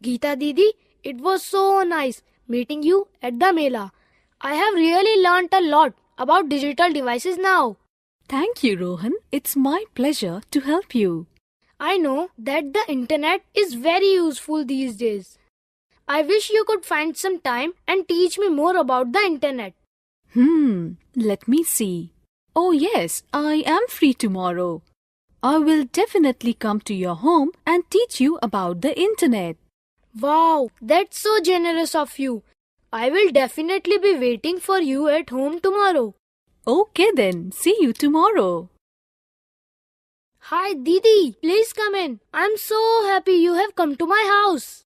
Geeta Didi, it was so nice meeting you at the Mela. I have really learnt a lot about digital devices now. Thank you, Rohan. It's my pleasure to help you. I know that the internet is very useful these days. I wish you could find some time and teach me more about the internet. Let me see. Oh yes, I am free tomorrow. I will definitely come to your home and teach you about the internet. Wow, that's so generous of you. I will definitely be waiting for you at home tomorrow. Okay then, see you tomorrow. Hi Didi, please come in. I'm so happy you have come to my house.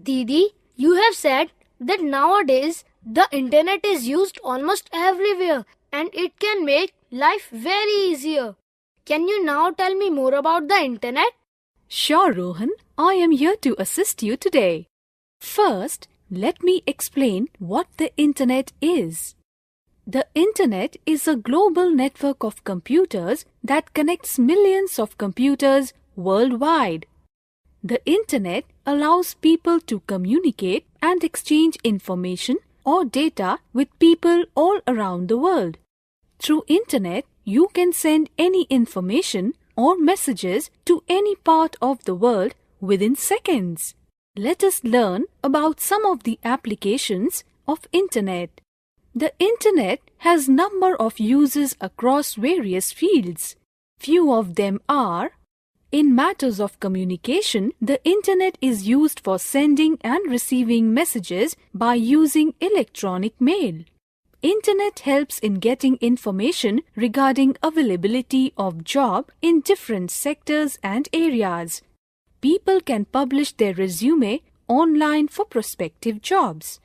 Didi, you have said that nowadays the internet is used almost everywhere and it can make life very easier. Can you now tell me more about the internet? Sure, Rohan. I am here to assist you today. First, let me explain what the internet is. The internet is a global network of computers that connects millions of computers worldwide. The internet allows people to communicate and exchange information or data with people all around the world. Through internet, you can send any information or messages to any part of the world within seconds. Let us learn about some of the applications of internet. The internet has number of uses across various fields. Few of them are: in matters of communication, the internet is used for sending and receiving messages by using electronic mail. Internet helps in getting information regarding availability of job in different sectors and areas. People can publish their resume online for prospective jobs.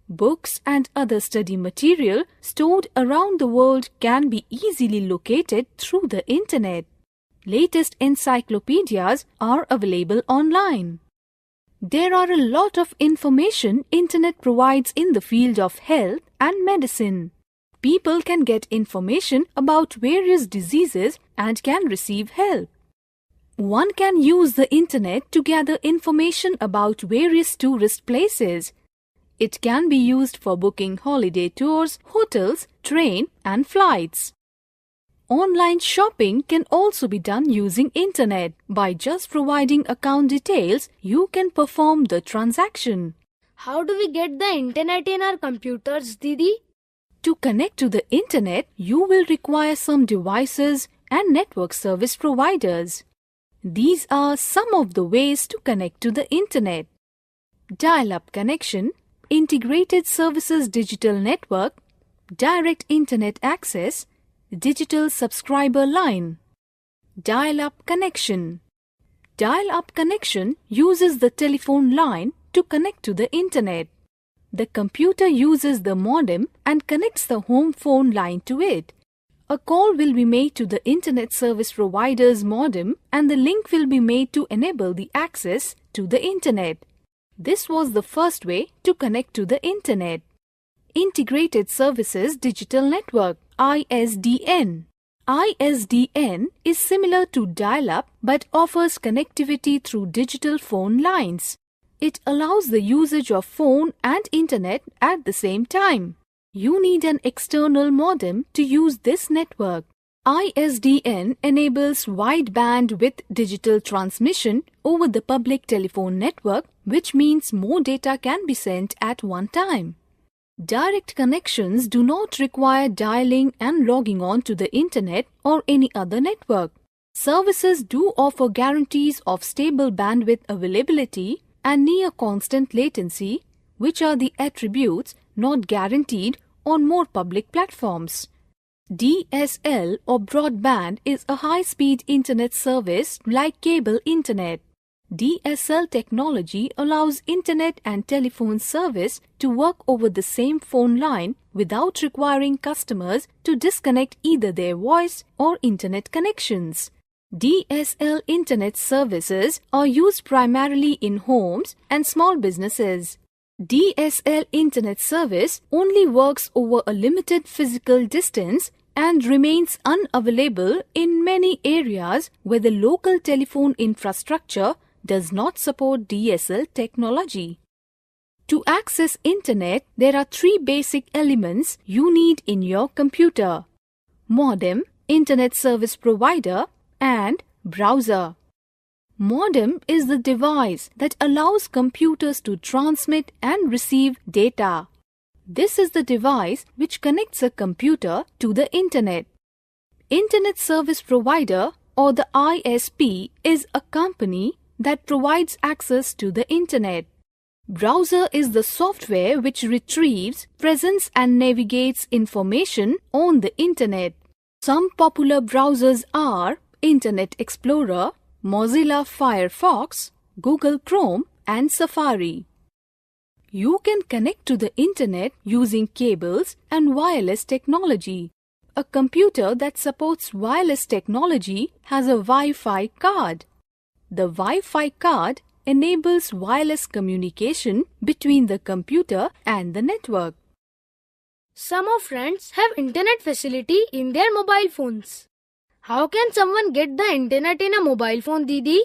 Books and other study material stored around the world can be easily located through the internet. Latest encyclopedias are available online. There are a lot of information internet provides in the field of health and medicine. People can get information about various diseases and can receive help. One can use the internet to gather information about various tourist places. It can be used for booking holiday tours, hotels, train and flights. Online shopping can also be done using internet. By just providing account details, you can perform the transaction. How do we get the internet in our computers, Didi? To connect to the internet, you will require some devices and network service providers. These are some of the ways to connect to the internet: dial-up connection, integrated services digital network, direct internet access, digital subscriber line. Dial-up connection. Dial-up connection uses the telephone line to connect to the internet. The computer uses the modem and connects the home phone line to it. A call will be made to the internet service provider's modem and the link will be made to enable the access to the internet. This was the first way to connect to the internet. Integrated Services Digital Network, ISDN. ISDN is similar to dial-up but offers connectivity through digital phone lines. It allows the usage of phone and internet at the same time. You need an external modem to use this network. ISDN enables wide bandwidth digital transmission over the public telephone network, which means more data can be sent at one time. Direct connections do not require dialing and logging on to the internet or any other network. Services do offer guarantees of stable bandwidth availability and near constant latency, which are the attributes not guaranteed on more public platforms. DSL or broadband is a high-speed internet service like cable internet. DSL technology allows internet and telephone service to work over the same phone line without requiring customers to disconnect either their voice or internet connections. DSL internet services are used primarily in homes and small businesses. DSL internet service only works over a limited physical distance and remains unavailable in many areas where the local telephone infrastructure does not support DSL technology. To access internet, there are three basic elements you need in your computer: modem, internet service provider, and browser. Modem is the device that allows computers to transmit and receive data. This is the device which connects a computer to the internet. Internet service provider, or the ISP, is a company that provides access to the internet. Browser is the software which retrieves, presents and navigates information on the internet. Some popular browsers are Internet Explorer, Mozilla Firefox, Google Chrome and Safari. You can connect to the internet using cables and wireless technology. A computer that supports wireless technology has a Wi-Fi card. The Wi-Fi card enables wireless communication between the computer and the network. Some of friends have internet facility in their mobile phones. How can someone get the internet in a mobile phone, Didi?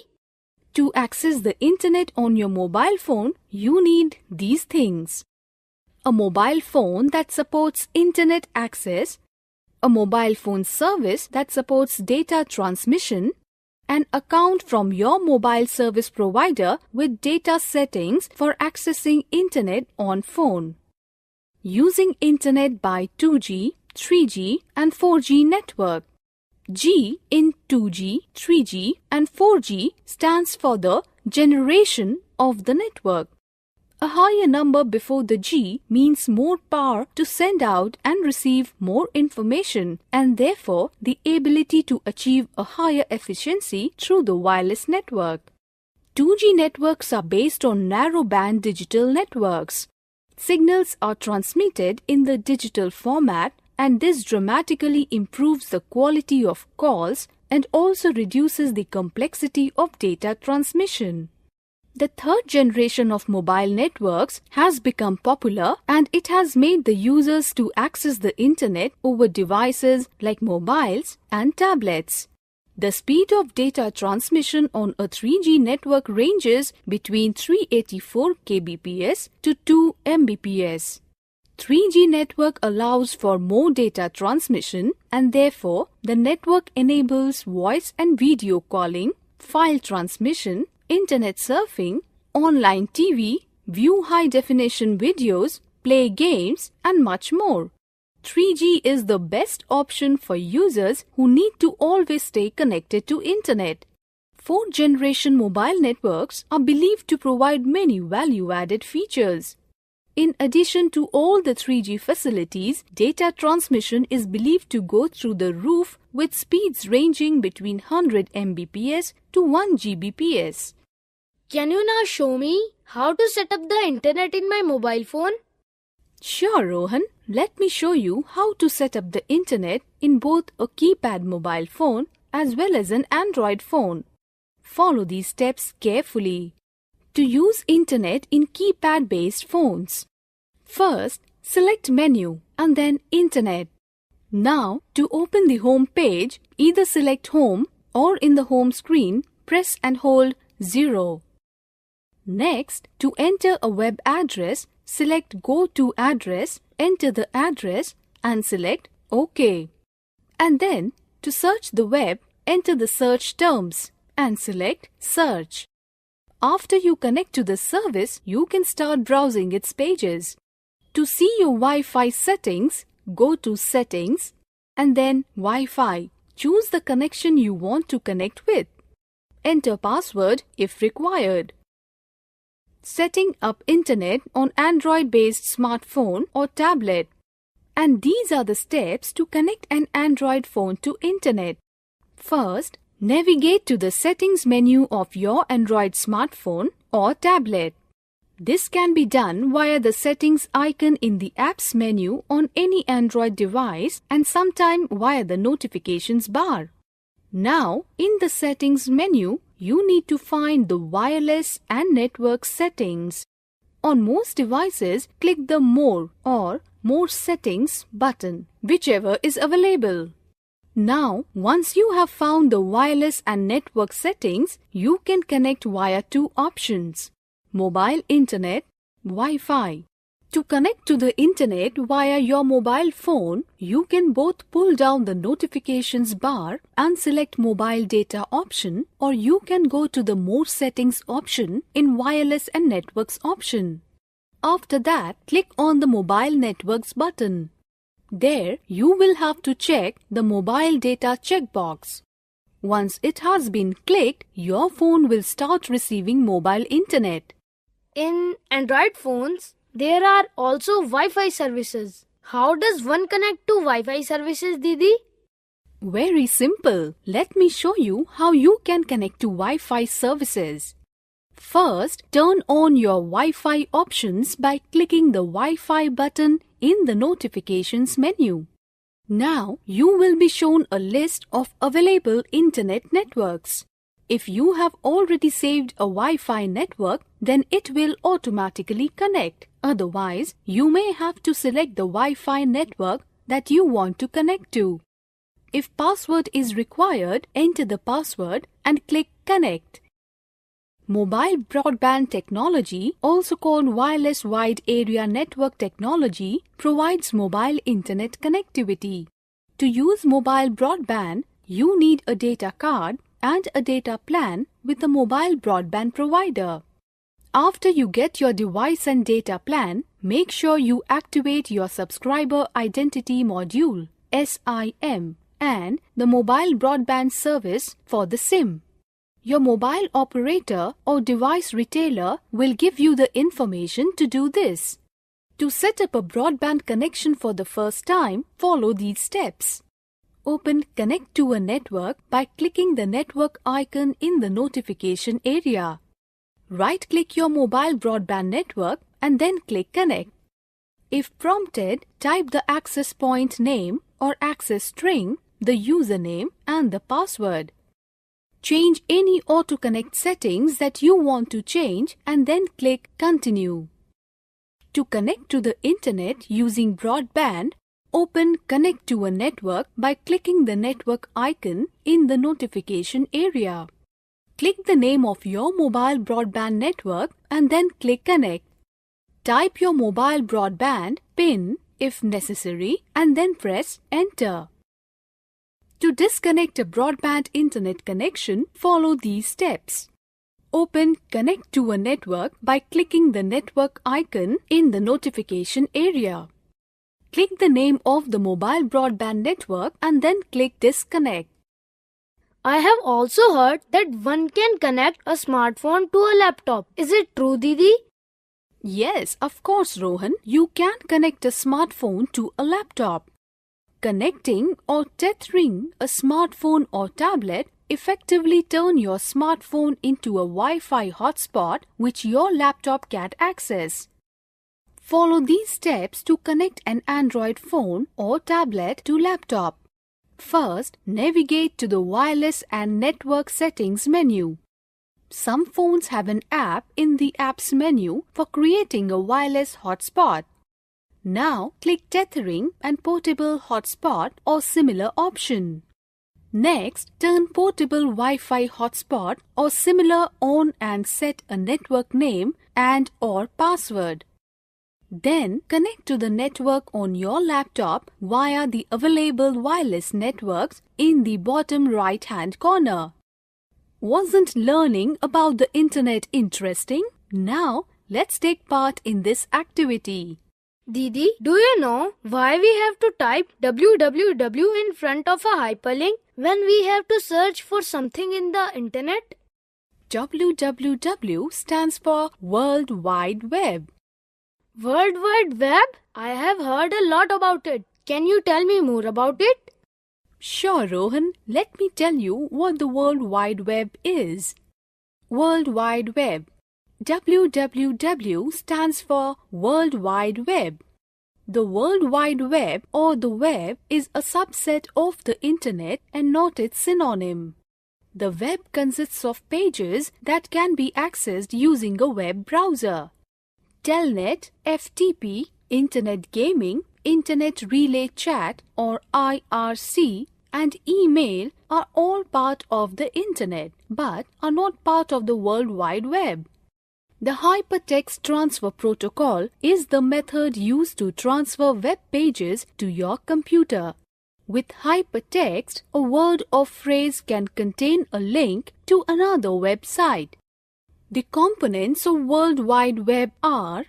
To access the internet on your mobile phone, you need these things: a mobile phone that supports internet access, a mobile phone service that supports data transmission, an account from your mobile service provider with data settings for accessing internet on phone. Using internet by 2G, 3G and 4G network. G in 2G, 3G and 4G stands for the generation of the network. A higher number before the G means more power to send out and receive more information, and therefore the ability to achieve a higher efficiency through the wireless network. 2G networks are based on narrowband digital networks. Signals are transmitted in the digital format, and this dramatically improves the quality of calls and also reduces the complexity of data transmission. The third generation of mobile networks has become popular, and it has made the users to access the internet over devices like mobiles and tablets. The speed of data transmission on a 3G network ranges between 384 kbps to 2 mbps. 3G network allows for more data transmission, and therefore the network enables voice and video calling, file transmission, internet surfing, online TV, view high-definition videos, play games and much more. 3G is the best option for users who need to always stay connected to internet. Fourth generation mobile networks are believed to provide many value-added features. In addition to all the 3G facilities, data transmission is believed to go through the roof with speeds ranging between 100 Mbps to 1 Gbps. Can you now show me how to set up the internet in my mobile phone? Sure, Rohan. Let me show you how to set up the internet in both a keypad mobile phone as well as an Android phone. Follow these steps carefully. To use internet in keypad-based phones. First, select Menu and then Internet. Now, to open the home page, either select Home or in the home screen, press and hold 0. Next, to enter a web address, select Go to Address, enter the address and select OK. And then, to search the web, enter the search terms and select Search. After you connect to the service, you can start browsing its pages. To see your Wi-Fi settings, go to Settings and then Wi-Fi. Choose the connection you want to connect with. Enter password if required. Setting up internet on Android-based smartphone or tablet. And these are the steps to connect an Android phone to internet. First, navigate to the settings menu of your Android smartphone or tablet. This can be done via the settings icon in the apps menu on any Android device and sometime via the notifications bar. Now, in the settings menu, you need to find the wireless and network settings. On most devices, click the More or More Settings button, whichever is available. Now, once you have found the wireless and network settings, you can connect via two options: mobile internet, Wi-Fi. To connect to the internet via your mobile phone, you can both pull down the notifications bar and select mobile data option, or you can go to the more settings option in wireless and networks option. After that, click on the mobile networks button. There, you will have to check the mobile data checkbox. Once it has been clicked, your phone will start receiving mobile internet. In Android phones, there are also Wi-Fi services. How does one connect to Wi-Fi services, Didi? Very simple. Let me show you how you can connect to Wi-Fi services. First, turn on your Wi-Fi options by clicking the Wi-Fi button in the notifications menu. Now, you will be shown a list of available internet networks. If you have already saved a Wi-Fi network, then it will automatically connect. Otherwise, you may have to select the Wi-Fi network that you want to connect to. If password is required, enter the password and click Connect. Mobile broadband technology, also called wireless wide area network technology, provides mobile internet connectivity. To use mobile broadband, you need a data card and a data plan with a mobile broadband provider. After you get your device and data plan, make sure you activate your Subscriber Identity Module (SIM) and the mobile broadband service for the SIM. Your mobile operator or device retailer will give you the information to do this. To set up a broadband connection for the first time, follow these steps. Open Connect to a network by clicking the network icon in the notification area. Right-click your mobile broadband network and then click Connect. If prompted, type the access point name or access string, the username and the password. Change any auto-connect settings that you want to change and then click Continue. To connect to the internet using broadband, open Connect to a network by clicking the network icon in the notification area. Click the name of your mobile broadband network and then click Connect. Type your mobile broadband PIN if necessary and then press Enter. To disconnect a broadband internet connection, follow these steps. Open Connect to a network by clicking the network icon in the notification area. Click the name of the mobile broadband network and then click Disconnect. I have also heard that one can connect a smartphone to a laptop. Is it true, Didi? Yes, of course, Rohan. You can connect a smartphone to a laptop. Connecting or tethering a smartphone or tablet effectively turn your smartphone into a Wi-Fi hotspot which your laptop can access. Follow these steps to connect an Android phone or tablet to laptop. First, navigate to the wireless and network settings menu. Some phones have an app in the apps menu for creating a wireless hotspot. Now, click Tethering and Portable Hotspot or similar option. Next, turn Portable Wi-Fi Hotspot or similar on and set a network name and/or password. Then, connect to the network on your laptop via the available wireless networks in the bottom right-hand corner. Wasn't learning about the internet interesting? Now, let's take part in this activity. Didi, do you know why we have to type www in front of a hyperlink when we have to search for something in the internet? www stands for World Wide Web. World Wide Web? I have heard a lot about it. Can you tell me more about it? Sure, Rohan. Let me tell you what the World Wide Web is. World Wide Web. www stands for World Wide Web. The World Wide Web or the web is a subset of the internet and not its synonym. The web consists of pages that can be accessed using a web browser. Telnet, FTP, Internet Gaming, Internet Relay Chat or IRC, and email are all part of the Internet, but are not part of the World Wide Web. The Hypertext Transfer Protocol is the method used to transfer web pages to your computer. With hypertext, a word or phrase can contain a link to another website. The components of World Wide Web are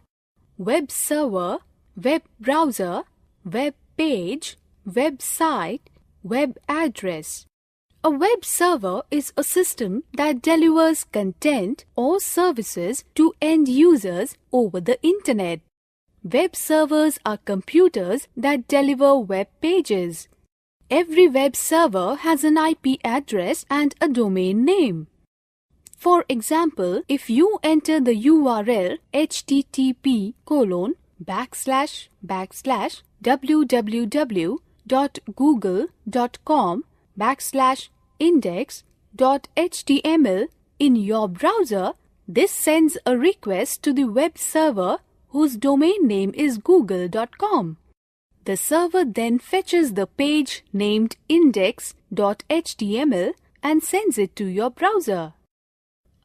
web server, web browser, web page, website, web address. A web server is a system that delivers content or services to end users over the Internet. Web servers are computers that deliver web pages. Every web server has an IP address and a domain name. For example, if you enter the URL http://www.google.com/index.html in your browser, this sends a request to the web server whose domain name is google.com. The server then fetches the page named index.html and sends it to your browser.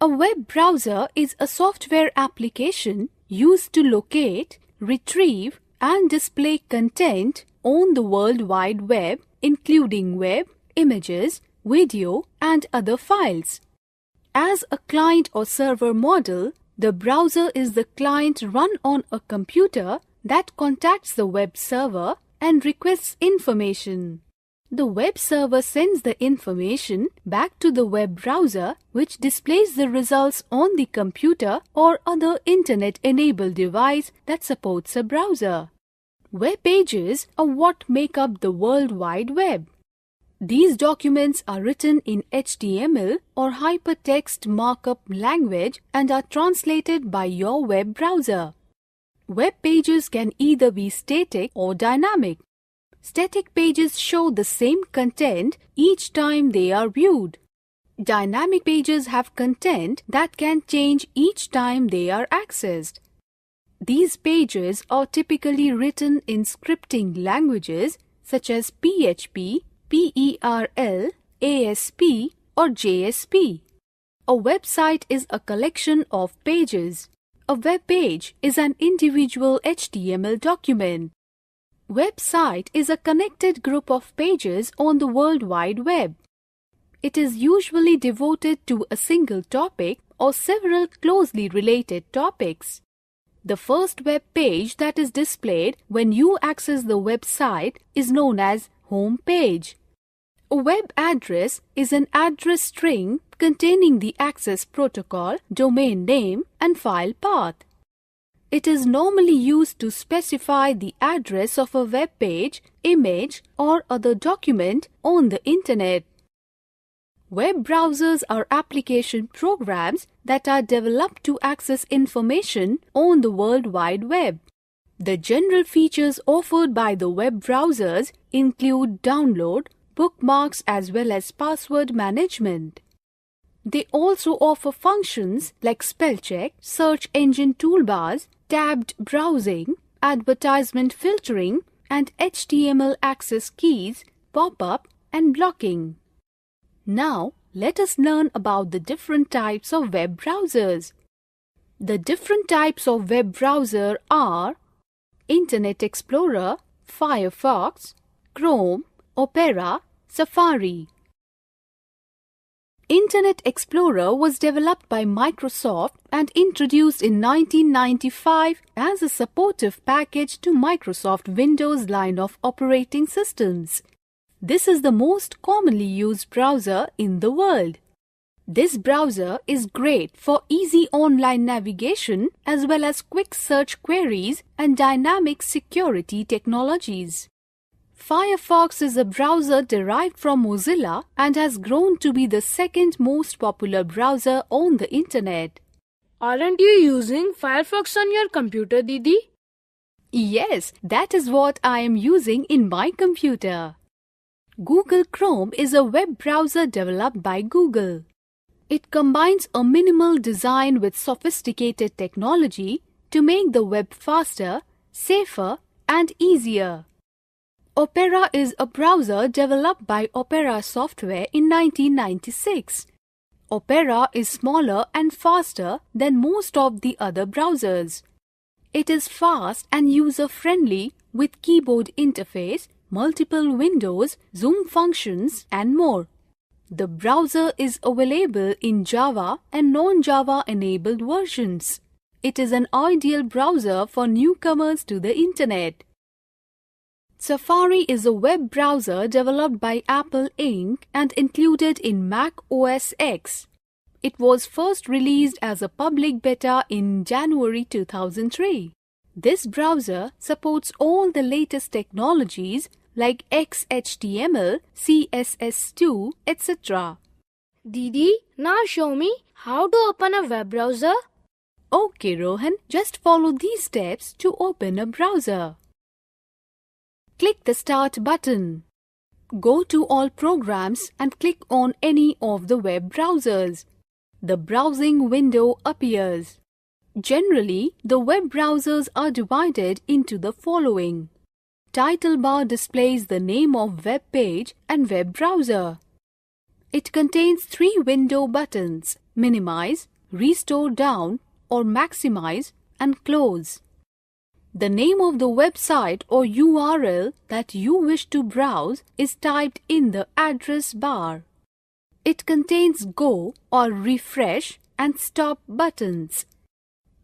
A web browser is a software application used to locate, retrieve, and display content on the World Wide Web, including web, images, video, and other files. As a client or server model, the browser is the client run on a computer that contacts the web server and requests information. The web server sends the information back to the web browser, which displays the results on the computer or other Internet-enabled device that supports a browser. Web pages are what make up the World Wide Web. These documents are written in HTML or hypertext markup language and are translated by your web browser. Web pages can either be static or dynamic. Static pages show the same content each time they are viewed. Dynamic pages have content that can change each time they are accessed. These pages are typically written in scripting languages such as PHP, PERL, ASP, or JSP. A website is a collection of pages. A web page is an individual HTML document. Website is a connected group of pages on the World Wide Web. It is usually devoted to a single topic or several closely related topics. The first web page that is displayed when you access the website is known as home page. A web address is an address string containing the access protocol, domain name, and file path. It is normally used to specify the address of a web page, image, or other document on the Internet. Web browsers are application programs that are developed to access information on the World Wide Web. The general features offered by the web browsers include download, bookmarks, as well as password management. They also offer functions like spell check, search engine toolbars, tabbed browsing, advertisement filtering, and HTML access keys, pop-up, and blocking. Now, let us learn about the different types of web browsers. The different types of web browser are Internet Explorer, Firefox, Chrome, Opera, Safari. Internet Explorer was developed by Microsoft and introduced in 1995 as a supportive package to Microsoft Windows line of operating systems. This is the most commonly used browser in the world. This browser is great for easy online navigation as well as quick search queries and dynamic security technologies. Firefox is a browser derived from Mozilla and has grown to be the second most popular browser on the Internet. Aren't you using Firefox on your computer, Didi? Yes, that is what I am using in my computer. Google Chrome is a web browser developed by Google. It combines a minimal design with sophisticated technology to make the web faster, safer, and easier. Opera is a browser developed by Opera Software in 1996. Opera is smaller and faster than most of the other browsers. It is fast and user-friendly with keyboard interface, multiple windows, zoom functions, and more. The browser is available in Java and non-Java enabled versions. It is an ideal browser for newcomers to the Internet. Safari is a web browser developed by Apple Inc. and included in Mac OS X. It was first released as a public beta in January 2003. This browser supports all the latest technologies like XHTML, CSS2, etc. Didi, now show me how to open a web browser. Okay, Rohan, just follow these steps to open a browser. Click the Start button. Go to All Programs and click on any of the web browsers. The browsing window appears. Generally, the web browsers are divided into the following. Title bar displays the name of web page and web browser. It contains 3 window buttons: Minimize, Restore Down, or Maximize, and Close. The name of the website or URL that you wish to browse is typed in the address bar. It contains Go or Refresh and Stop buttons.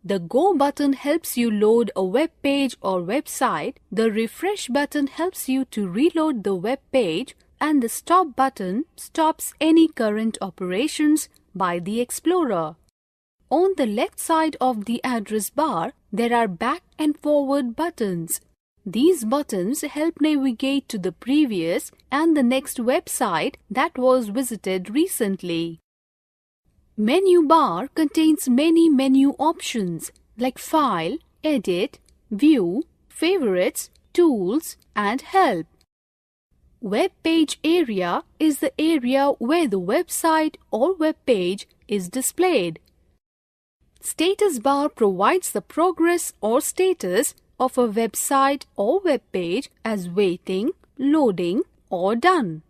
The Go button helps you load a web page or website, the Refresh button helps you to reload the web page, and the Stop button stops any current operations by the Explorer. On the left side of the address bar, there are back and forward buttons. These buttons help navigate to the previous and the next website that was visited recently. Menu bar contains many menu options like File, Edit, View, Favorites, Tools, and Help. Web page area is the area where the website or web page is displayed. Status bar provides the progress or status of a website or web page as waiting, loading, or done.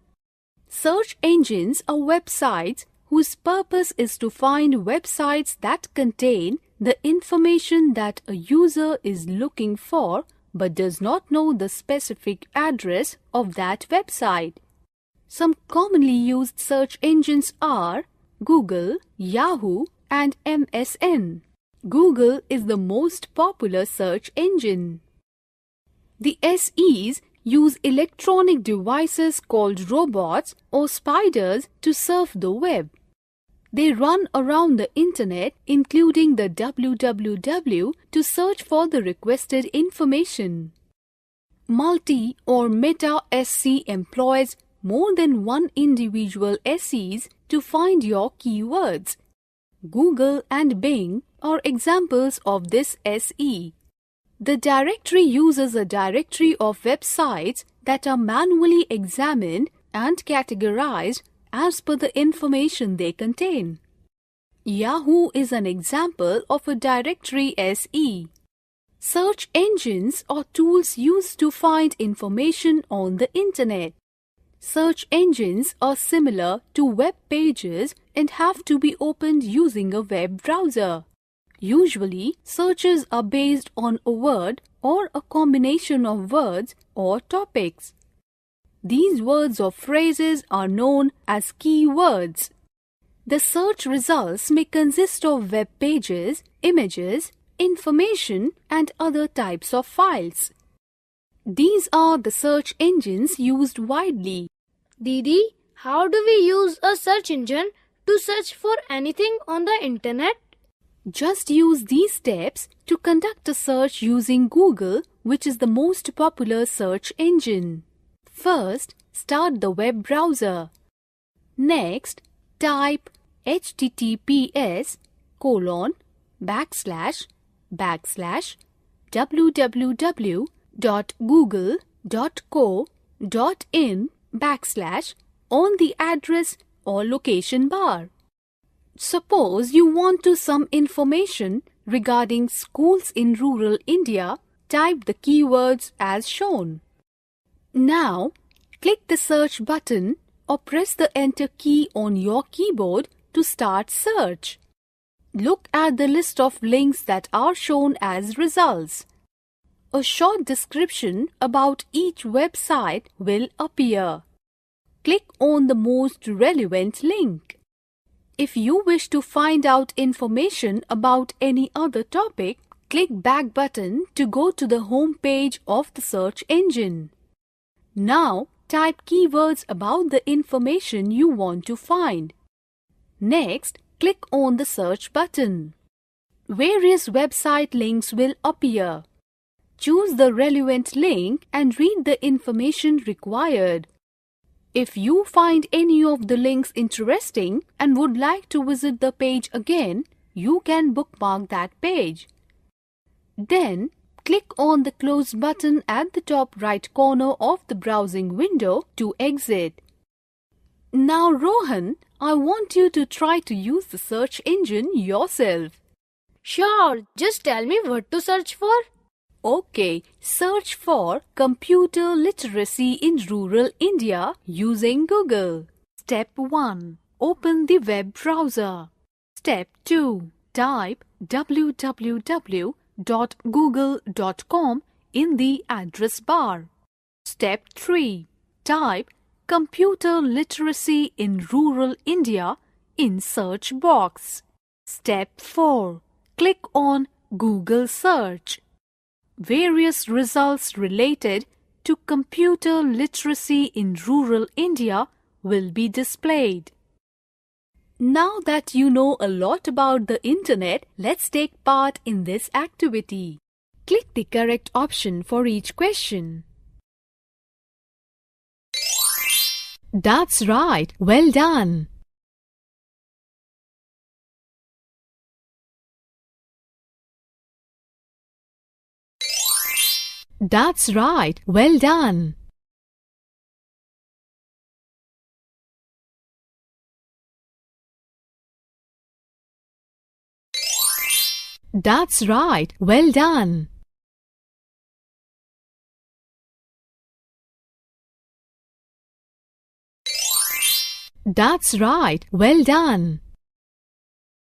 Search engines are websites whose purpose is to find websites that contain the information that a user is looking for but does not know the specific address of that website. Some commonly used search engines are Google, Yahoo, and MSN. Google is the most popular search engine. The SEs use electronic devices called robots or spiders to surf the web. They run around the internet, including the www, to search for the requested information. Multi or Meta SE employs more than one individual SEs to find your keywords. Google and Bing are examples of this SE. The directory uses a directory of websites that are manually examined and categorized as per the information they contain. Yahoo is an example of a directory SE. Search engines are tools used to find information on the internet. Search engines are similar to web pages and have to be opened using a web browser. Usually, searches are based on a word or a combination of words or topics. These words or phrases are known as keywords. The search results may consist of web pages, images, information, and other types of files. These are the search engines used widely. Didi, how do we use a search engine to search for anything on the internet? Just use these steps to conduct a search using Google, which is the most popular search engine. First, start the web browser. Next, type https://www.google.co.in/ on the address or location bar. Suppose you want to some information regarding schools in rural India, type the keywords as shown. Now, click the search button or press the enter key on your keyboard to start search. Look at the list of links that are shown as results. A short description about each website will appear. Click on the most relevant link. If you wish to find out information about any other topic, click back button to go to the home page of the search engine. Now, type keywords about the information you want to find. Next, click on the search button. Various website links will appear. Choose the relevant link and read the information required. If you find any of the links interesting and would like to visit the page again, you can bookmark that page. Then, click on the Close button at the top right corner of the browsing window to exit. Now, Rohan, I want you to try to use the search engine yourself. Sure, just tell me what to search for. Okay, search for computer literacy in rural India using Google. Step 1. Open the web browser. Step 2. Type www.google.com in the address bar. Step 3. Type computer literacy in rural India in search box. Step 4. Click on Google search. Various results related to computer literacy in rural India will be displayed. Now that you know a lot about the internet, let's take part in this activity. Click the correct option for each question. That's right. Well done. That's right. Well done. That's right. Well done. That's right. Well done.